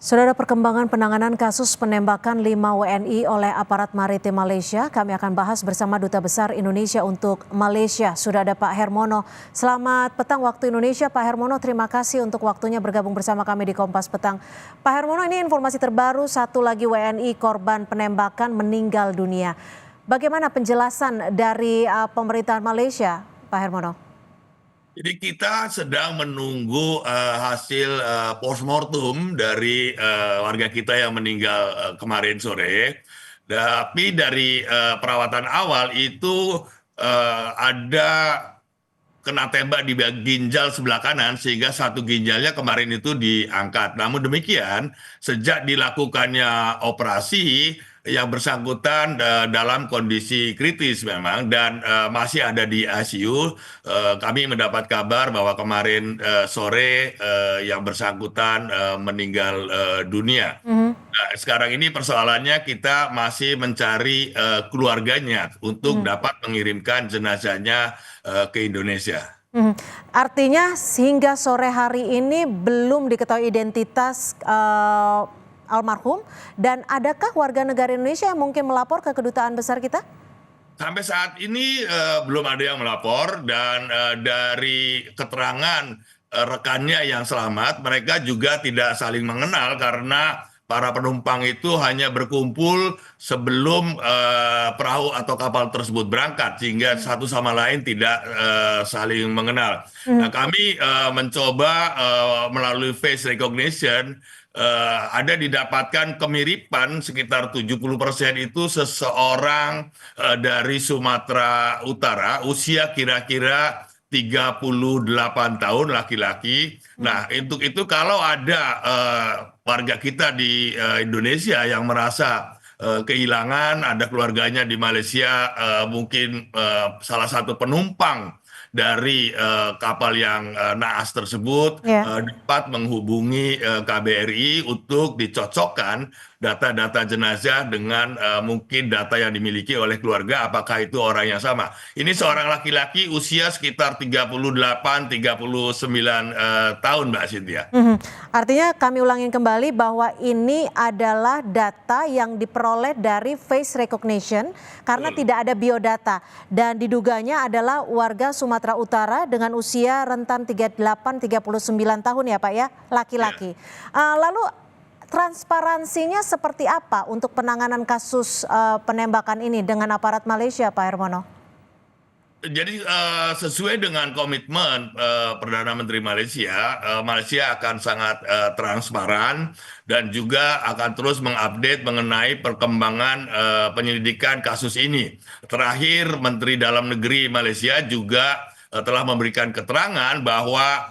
Saudara, perkembangan penanganan kasus penembakan 5 WNI oleh aparat maritim Malaysia, kami akan bahas bersama Duta Besar Indonesia untuk Malaysia. Sudah ada Pak Hermono. Selamat petang waktu Indonesia, Pak Hermono. Terima kasih untuk waktunya bergabung bersama kami di Kompas Petang. Pak Hermono, ini informasi terbaru, satu lagi WNI korban penembakan meninggal dunia. Bagaimana penjelasan dari pemerintahan Malaysia, Pak Hermono? Jadi kita sedang menunggu hasil postmortem dari warga kita yang meninggal kemarin sore. Tapi dari perawatan awal itu ada kena tembak di ginjal sebelah kanan sehingga satu ginjalnya kemarin itu diangkat. Namun demikian, sejak dilakukannya operasi, yang bersangkutan dalam kondisi kritis memang dan masih ada di ICU. Kami mendapat kabar bahwa kemarin sore yang bersangkutan meninggal dunia. Nah, sekarang ini persoalannya kita masih mencari keluarganya untuk dapat mengirimkan jenazahnya ke Indonesia. Artinya hingga sore hari ini belum diketahui identitas almarhum, dan adakah warga negara Indonesia yang mungkin melapor ke kedutaan besar kita? Sampai saat ini belum ada yang melapor dan dari keterangan rekannya yang selamat, mereka juga tidak saling mengenal karena para penumpang itu hanya berkumpul sebelum perahu atau kapal tersebut berangkat sehingga satu sama lain tidak saling mengenal. Nah, kami mencoba melalui face recognition ada didapatkan kemiripan sekitar 70% itu seseorang dari Sumatera Utara, usia kira-kira 38 tahun laki-laki. Nah, untuk itu kalau ada warga kita di Indonesia yang merasa kehilangan, ada keluarganya di Malaysia, mungkin salah satu penumpang dari kapal yang naas tersebut dapat menghubungi KBRI untuk dicocokkan data-data jenazah dengan mungkin data yang dimiliki oleh keluarga, apakah itu orang yang sama. Ini seorang laki-laki usia sekitar 38-39 tahun, Mbak Cynthia. Artinya kami ulangin kembali bahwa ini adalah data yang diperoleh dari face recognition karena tidak ada biodata, dan diduganya adalah warga Sumatera Utara dengan usia rentan 38-39 tahun ya Pak ya, laki-laki. Lalu transparansinya seperti apa untuk penanganan kasus penembakan ini dengan aparat Malaysia, Pak Hermono? Jadi sesuai dengan komitmen Perdana Menteri Malaysia, Malaysia akan sangat transparan dan juga akan terus mengupdate mengenai perkembangan penyelidikan kasus ini. Terakhir, Menteri Dalam Negeri Malaysia juga telah memberikan keterangan bahwa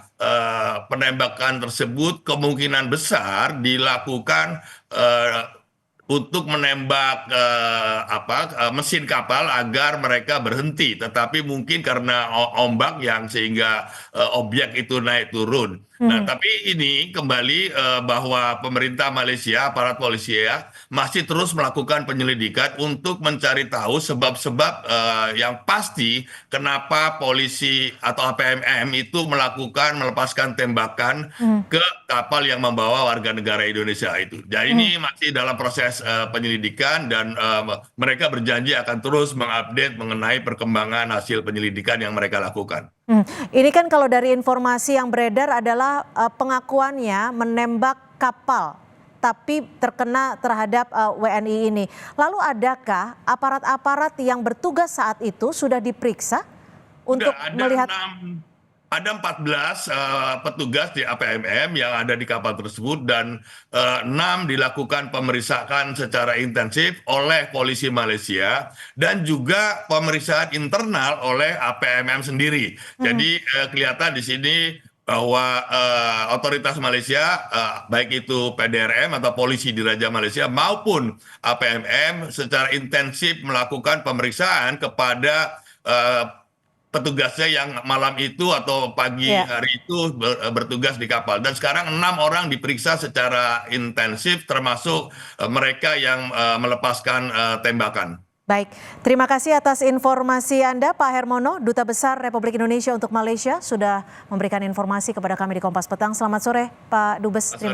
penembakan tersebut kemungkinan besar dilakukan untuk menembak mesin kapal agar mereka berhenti, tetapi mungkin karena ombak yang sehingga objek itu naik turun. Nah, tapi ini kembali bahwa pemerintah Malaysia, aparat polisi ya, masih terus melakukan penyelidikan untuk mencari tahu sebab-sebab yang pasti kenapa polisi atau APMM itu melepaskan tembakan ke kapal yang membawa warga negara Indonesia itu. Jadi ini masih dalam proses penyelidikan dan mereka berjanji akan terus mengupdate mengenai perkembangan hasil penyelidikan yang mereka lakukan. Ini kan kalau dari informasi yang beredar adalah pengakuannya menembak kapal tapi terkena terhadap WNI ini. Lalu adakah aparat-aparat yang bertugas saat itu sudah diperiksa untuk melihat? Ada 14 petugas di APMM yang ada di kapal tersebut dan 6 dilakukan pemeriksaan secara intensif oleh polisi Malaysia dan juga pemeriksaan internal oleh APMM sendiri. Jadi kelihatan di sini bahwa otoritas Malaysia, baik itu PDRM atau polisi Diraja Malaysia maupun APMM secara intensif melakukan pemeriksaan kepada petugasnya yang malam itu atau pagi hari itu bertugas di kapal. Dan sekarang 6 orang diperiksa secara intensif termasuk mereka yang melepaskan tembakan. Baik, terima kasih atas informasi Anda Pak Hermono, Duta Besar Republik Indonesia untuk Malaysia, sudah memberikan informasi kepada kami di Kompas Petang. Selamat sore Pak Dubes.